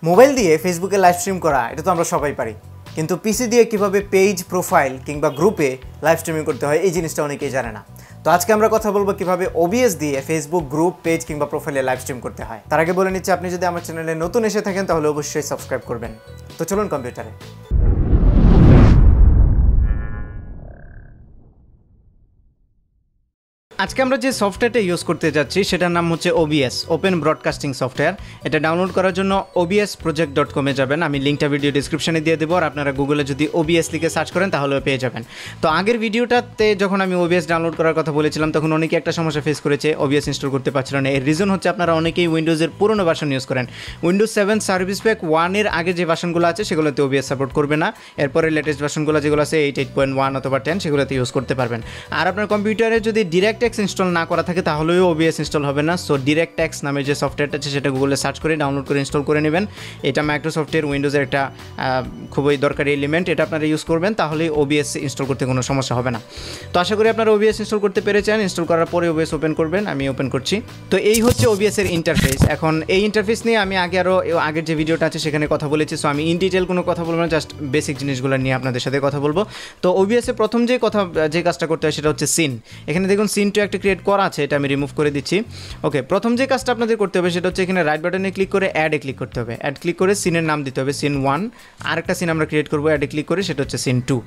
Mobile দিয়ে ফেসবুকে live stream করা এটা তো আমরা সবাই পারি, কিন্তু পিসি দিয়ে কিভাবে পেজ, প্রোফাইল কিংবা গ্রুপে লাইভ স্ট্রিমিং করতে হয় এই জিনিসটা অনেকেই জানে না। তো আজকে আমরা কথা বলবো কিভাবে OBS দিয়ে ফেসবুক গ্রুপ, পেজ কিংবা প্রোফাইলে লাইভ স্ট্রিম করতে হয়। তার আগে বলে নিচ্ছি, আপনি যদি আমার চ্যানেলে নতুন এসে থাকেন তাহলে অবশ্যই সাবস্ক্রাইব করবেন। তো চলুন কম্পিউটারে। আজকে আমরা যে সফটওয়্যারটা ইউজ করতে যাচ্ছি সেটার নাম হচ্ছে OBS, ওপেন ব্রডকাস্টিং সফটওয়্যার। এটা ডাউনলোড করার জন্য obsproject.com-এ যাবেন, আমি লিঙ্কটা ভিডিও ডিসক্রিপশনে দিয়ে দেবো। আর আপনারা গুগলে যদি OBS লিখে সার্চ করেন তাহলেও পেয়ে যাবেন। তো আগের ভিডিওটাতে যখন আমি OBS ডাউনলোড করার কথা বলেছিলাম তখন অনেকে একটা সমস্যা ফেস করেছে, OBS ইনস্টল করতে পারছিল না। এর রিজন হচ্ছে আপনারা অনেকেই উইন্ডোজের পুরনো ভার্সন ইউজ করেন। উইন্ডোজ 7 সার্ভিস প্যাক 1-এর আগে যে ভার্সনগুলো আছে সেগুলোতে OBS সাপোর্ট করবে না। এরপরে লেটেস্ট ভার্সনগুলো যেগুলো আছে 8.1 অথবা 10 সেগুলোতে ইউজ করতে পারবেন। আর আপনার কম্পিউটারে যদি DirectX ইনস্টল না করা থাকে তাহলেও OBS ইনস্টল হবে না। সো DirectX নামে যে সফটওয়্যারটা আছে সেটা গুগলে সার্চ করে ডাউনলোড করে ইনস্টল করে নেবেন। এটা মাইক্রোসফটের উইন্ডোজের একটা খুবই দরকারি এলিমেন্ট, এটা আপনারা ইউজ করবেন, তাহলে OBS ইনস্টল করতে কোনো সমস্যা হবে না। তো আশা করি আপনারা OBS ইনস্টল করতে পেরেছেন। ইনস্টল করার পরে OBS ওপেন করবেন, আমি ওপেন করছি। তো এই হচ্ছে OBS এর ইন্টারফেস। এখন এই ইন্টারফেস নিয়ে আমি আগের যে ভিডিওটা আছে সেখানে কথা বলেছি। সো আমি ইন ডিটেল কোনো কথা বলবো না, জাস্ট বেসিক জিনিসগুলো নিয়ে আপনাদের সাথে কথা বলবো। তো OBS এর প্রথম যে কাজটা করতে হয় সেটা হচ্ছে সিন। এখানে দেখুন সিনটা একটা ক্রিয়েট করা আছে, এটা আমি রিমুভ করে দিচ্ছি। ওকে, প্রথম যে কাজটা আপনাদের করতে হবে সেটা হচ্ছে এখানে রাইট বাটনে ক্লিক করে অ্যাডে ক্লিক করতে হবে। অ্যাড ক্লিক করে সিনের নাম দিতে হবে সিন 1। আরেকটা সিন আমরা ক্রিয়েট করবো অ্যাডে ক্লিক করে, সেটা হচ্ছে সিন 2।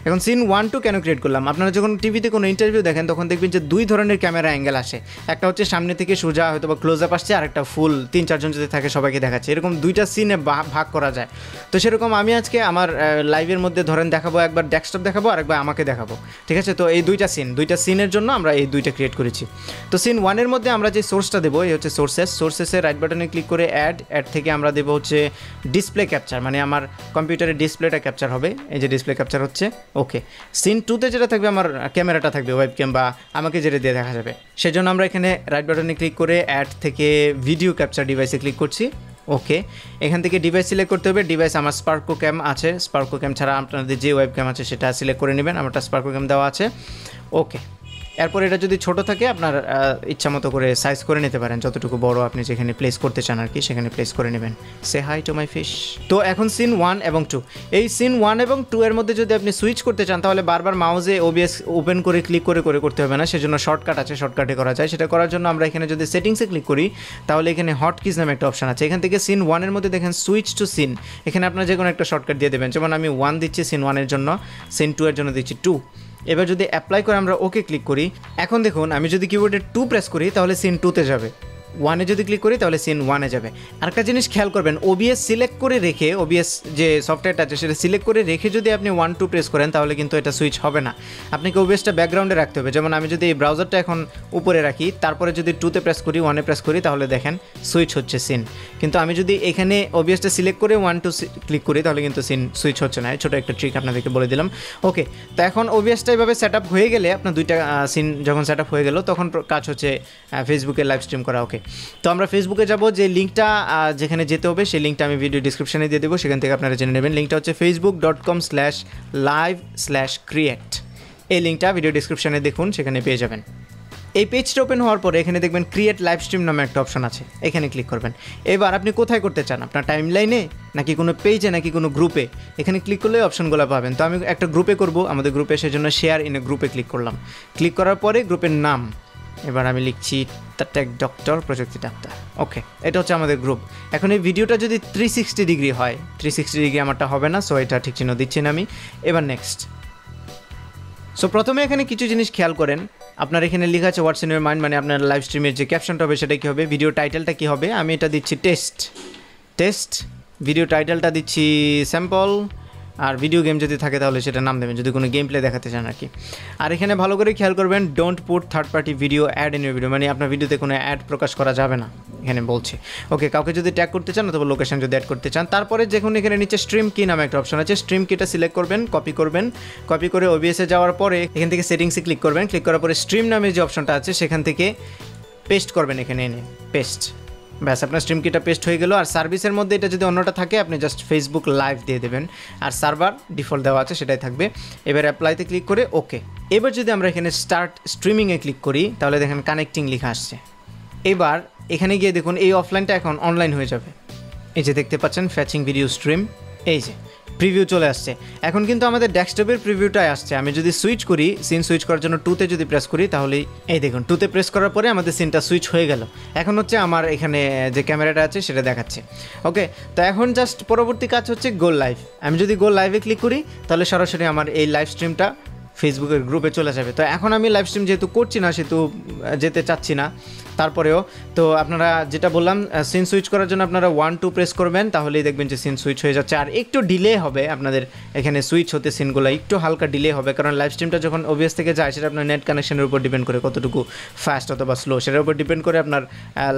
এখন সিন 1-2 কেন ক্রিয়েট করলাম? আপনারা যখন টিভিতে কোনো ইন্টারভিউ দেখেন তখন দেখবেন যে দুই ধরনের ক্যামেরা অ্যাঙ্গেল আসে। একটা হচ্ছে সামনে থেকে সোজা হয়তো বা ক্লোজ আপ আসছে, আর একটা ফুল 3-4 জন যদি থাকে সবাইকে দেখাচ্ছে। এরকম দুইটা সিনে ভাগ করা যায়। তো সেরকম আমি আজকে আমার লাইভের মধ্যে ধরেন দেখাবো, একবার ডেস্কটপ দেখাবো আর একবার আমাকে দেখাবো, ঠিক আছে? তো এই দুইটা সিনের জন্য আমরা এই দুইটা ক্রিয়েট করেছি। তো সিন 1-এর মধ্যে আমরা যে সোর্সটা দেবো এই হচ্ছে সোর্সেসের রাইট বাটনে ক্লিক করে অ্যাড থেকে আমরা দেবো হচ্ছে ডিসপ্লে ক্যাপচার, মানে আমার কম্পিউটারের ডিসপ্লেটা ক্যাপচার হবে। এই যে ডিসপ্লে ক্যাপচার হচ্ছে। ওকে, সিন 2-তে যেটা থাকবে আমার ক্যামেরাটা থাকবে, ওয়েবক্যাম বা আমাকে যেটা দিয়ে দেখা যাবে। সেজন্য আমরা এখানে রাইট বাটনে ক্লিক করে অ্যাড থেকে ভিডিও ক্যাপচার ডিভাইসে ক্লিক করছি। ওকে, এখান থেকে ডিভাইস সিলেক্ট করতে হবে। ডিভাইস আমার স্পার্কো ক্যাম আছে, স্পার্কো ক্যাম ছাড়া আপনাদের যে ওয়েব ক্যাম আছে সেটা সিলেক্ট করে নেবেন। আমারটা স্পার্কো ক্যাম দেওয়া আছে। ওকে, এরপর এটা যদি ছোটো থাকে আপনার ইচ্ছা মতো করে সাইজ করে নিতে পারেন, যতটুকু বড় আপনি যেখানে প্লেস করতে চান আর কি সেখানে প্লেস করে নেবেন। সে হাই টু মাই ফিশ। তো এখন সিন 1 এবং 2, এই সিন 1 এবং 2 এর মধ্যে যদি আপনি সুইচ করতে চান তাহলে বারবার মাউসে OBS ওপেন করে ক্লিক করে করতে হবে না, সেজন্য শর্টকাট আছে, শর্টকাটে করা যায়। সেটা করার জন্য আমরা এখানে যদি সেটিংসে ক্লিক করি তাহলে এখানে হটকিজ নামে একটা অপশন আছে। এখান থেকে সিন 1-এর মধ্যে দেখেন সুইচ টু সিন, এখানে আপনার যে কোনো একটা শর্টকাট দিয়ে দেবেন। যেমন আমি 1 দিচ্ছি সিন 1-এর জন্য, সিন 2-এর জন্য দিচ্ছি 2। এবার যদি অ্যাপ্লাই করে আমরা ওকে ক্লিক করি, এখন দেখুন আমি যদি কিবোর্ডে 2 প্রেস করি তাহলে সিন 2-তে যাবে, 1-এ যদি ক্লিক করি তাহলে সিন 1-এ যাবে। আরেকটা জিনিস খেয়াল করবেন, OBS সিলেক্ট করে রেখে, OBS যে সফটওয়্যারটা আছে সেটা সিলেক্ট করে রেখে যদি আপনি 1-2 প্রেস করেন তাহলে কিন্তু এটা সুইচ হবে না। আপনাকে OBSটা ব্যাকগ্রাউন্ডে রাখতে হবে। যেমন আমি যদি এই ব্রাউজারটা এখন উপরে রাখি, তারপরে যদি 2-তে প্রেস করি, 1-এ প্রেস করি তাহলে দেখেন সুইচ হচ্ছে সিন। কিন্তু আমি যদি এখানে OBSটা সিলেক্ট করে 1-2 ক্লিক করি তাহলে কিন্তু সিন সুইচ হচ্ছে না। ছোটো একটা ট্রিক আপনাদেরকে বলে দিলাম। ওকে, তো এখন OBSটা এভাবে সেট আপ হয়ে গেলে, আপনার দুইটা সিন যখন সেট আপ হয়ে গেল তখন কাজ হচ্ছে ফেসবুকে লাইভ স্ট্রিম করা। ওকে, তো আমরা ফেসবুকে যাব, যে লিঙ্কটা যেখানে যেতে হবে সেই লিঙ্কটা আমি ভিডিও ডিসক্রিপশনে দিয়ে দেবো, সেখান থেকে আপনারা জেনে নেবেন। লিঙ্কটা হচ্ছে facebook.com/live/create। এই লিঙ্কটা ভিডিও ডিসক্রিপশনে দেখুন, সেখানে পেয়ে যাবেন। এই পেজটা ওপেন হওয়ার পরে এখানে দেখবেন ক্রিয়েট লাইভ স্ট্রিম নামে একটা অপশন আছে, এখানে ক্লিক করবেন। এবার আপনি কোথায় করতে চান, আপনার টাইমলাইনে নাকি কোনো পেজে নাকি কোনো গ্রুপে? এখানে ক্লিক করলে অপশনগুলো পাবেন। তো আমি একটা গ্রুপে করব, আমাদের গ্রুপে, সেজন্য শেয়ার ইন এ গ্রুপে ক্লিক করলাম। ক্লিক করার পরে গ্রুপের নাম এবার আমি লিখছি টেক ডক্টর প্রযুক্তি ডাক্তার। ওকে, এটা হচ্ছে আমাদের গ্রুপ। এখন এই ভিডিওটা যদি 360 ডিগ্রি হয়, 360 ডিগ্রি আমারটা হবে না, সো এটা ঠিক চিহ্ন দিচ্ছি না আমি। এবার নেক্সট। সো প্রথমে এখানে কিছু জিনিস খেয়াল করেন, আপনার এখানে লেখা আছে হোয়াটস ইন ইউর মাইন্ড, মানে আপনার লাইভ স্ট্রিমের যে ক্যাপশনটা হবে সেটা কী হবে, ভিডিও টাইটেলটা কী হবে। আমি এটা দিচ্ছি টেস্ট, ভিডিও টাইটেলটা দিচ্ছি স্যাম্পল, আর ভিডিও গেম যদি থাকে তাহলে সেটা নাম দেবেন, যদি কোনো গেম প্লে দেখাতে চান আর কি। আর এখানে ভালো করে খেয়াল করবেন, don't put third party video add in your video, মানে আপনার ভিডিওতে কোনো অ্যাড প্রকাশ করা যাবে না এখানে বলছে। ওকে, কাউকে যদি ট্যাগ করতে চান অথবা লোকেশন যদি অ্যাড করতে চান, তারপরে দেখুন এখানে নিচে স্ট্রিম কি নামে একটা অপশন আছে, স্ট্রিম কিটা সিলেক্ট করবেন, কপি করে OBS-এ যাওয়ার পরে এখান থেকে সেটিংসে ক্লিক করবেন। ক্লিক করার পরে স্ট্রিম নামে যে অপশনটা আছে সেখান থেকে পেস্ট করবেন, এখানে এনে পেস্ট, ব্যাস আপনার স্ট্রিম কিটা পেস্ট হয়ে গেল। আর সার্ভিসের মধ্যে এটা যদি অন্যটা থাকে আপনি জাস্ট ফেসবুক লাইভ দিয়ে দেবেন, আর সার্ভার ডিফল্ট দেওয়া আছে সেটাই থাকবে। এবার অ্যাপ্লাইতে ক্লিক করে ওকে। এবার যদি আমরা এখানে স্টার্ট স্ট্রিমিংয়ে ক্লিক করি তাহলে দেখেন কানেক্টিং লেখা আসছে। এবার এখানে গিয়ে দেখুন এই অফলাইনটা এখন অনলাইন হয়ে যাবে। এই যে দেখতে পাচ্ছেন ফ্যাচিং ভিডিও স্ট্রিম, এই যে প্রিভিউ চলে আসছে। এখন কিন্তু আমাদের ডেস্কটপের প্রিভিউটাই আসছে। আমি যদি সুইচ করি, সিন সুইচ করার জন্য 2তে যদি প্রেস করি, তাহলেই এই দেখুন 2তে প্রেস করার পরে আমাদের সিনটা সুইচ হয়ে গেল। এখন হচ্ছে আমার এখানে যে ক্যামেরাটা আছে সেটা দেখাচ্ছে। ওকে, তো এখন জাস্ট পরবর্তী কাজ হচ্ছে গো লাইভ। আমি যদি গো লাইভে ক্লিক করি তাহলে সরাসরি আমার এই লাইভ স্ট্রিমটা ফেসবুকের গ্রুপে চলে যাবে। তো এখন আমি লাইভ স্ট্রিম যেহেতু করছি না, সেহেতু যেতে চাচ্ছি না। তারপরেও তো আপনারা যেটা বললাম, সিন সুইচ করার জন্য আপনারা 1-2 প্রেস করবেন, তাহলেই দেখবেন যে সিন সুইচ হয়ে যাচ্ছে। আর একটু ডিলে হবে আপনাদের এখানে সুইচ হতে, সিনগুলো একটু হালকা ডিলে হবে, কারণ লাইভ স্ট্রিমটা যখন OBS থেকে যায় সেটা আপনার নেট কানেকশনের উপর ডিপেন্ড করে, কতটুকু ফাস্ট অথবা স্লো সেটার উপর ডিপেন্ড করে আপনার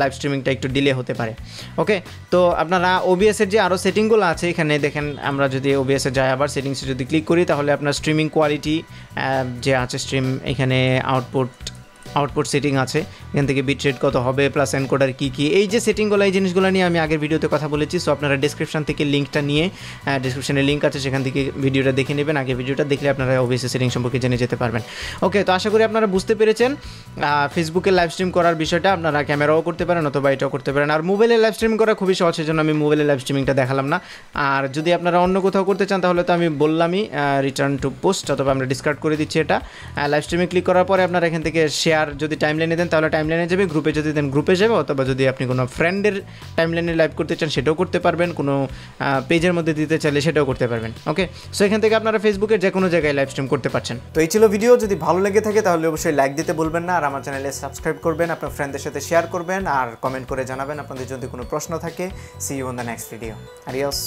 লাইভ স্ট্রিমিংটা একটু ডিলে হতে পারে। ওকে, তো আপনারা OBS-এর যে আরও সেটিংগুলো আছে এখানে দেখেন, আমরা যদি OBS-এ যাই আবার সেটিংসে যদি ক্লিক করি, তাহলে আপনার স্ট্রিমিং কোয়ালিটি যে আছে, স্ট্রিম এখানে আউটপুট সেটিং আছে, এখান থেকে বিটরেট কত হবে, প্লাস এনকোডার কী এই যে সেটিংগুলো, এই জিনিসগুলো নিয়ে আমি আগের ভিডিওতে কথা বলেছি। সো আপনারা ডিসক্রিপশন থেকে লিঙ্কটা নিয়ে, ডিসক্রিপশনে লিঙ্ক আছে, সেখান থেকে ভিডিওটা দেখে নেবেন। আগে ভিডিওটা দেখলে আপনারা OBS সেটিং সম্পর্কে জেনে যেতে পারবেন। ওকে, তো আশা করি আপনারা বুঝতে পেরেছেন ফেসবুকে লাইভ স্ট্রিম করার বিষয়টা। আপনারা ক্যামেরাও করতে পারেন অথবা এটাও করতে পারেন। আর মোবাইলে লাইভ স্ট্রিম করা খুবই সহজ, সেজন্য আমি মোবাইলে লাইভ স্ট্রিমিংটা দেখালাম না। আর যদি আপনারা অন্য কোথাও করতে চান তাহলে তো আমি বললামই, রিটার্ন টু পোস্ট অথবা আমরা ডিসকার্ড করে দিচ্ছি এটা। লাইভ স্ট্রিমে ক্লিক করার পরে আপনারা এখান থেকে শেয়ার যদি টাইমলাইনে দেন তাহলে টাইমলাইনে যাবে, গ্রুপে যদি দেন গ্রুপে যাবে, অথবা যদি আপনি কোনো ফ্রেন্ডের টাইমলাইনে লাইভ করতে চান সেটাও করতে পারবেন, কোনো পেজের মধ্যে দিতে চাইলে সেটাও করতে পারবেন। ওকে, সো এখান থেকে আপনারা ফেসবুকের যে কোনো জায়গায় লাইভ স্ট্রিম করতে পারছেন। তো এই ছিল ভিডিও। যদি ভালো লেগে থাকে তাহলে অবশ্যই লাইক দিতে বলবেন না, আর আমার চ্যানেলে সাবস্ক্রাইব করবেন, আপনার ফ্রেন্ডদের সাথে শেয়ার করবেন, আর কমেন্ট করে জানাবেন আপনাদের যদি কোনো প্রশ্ন থাকে। See you on the next video. আডিওস।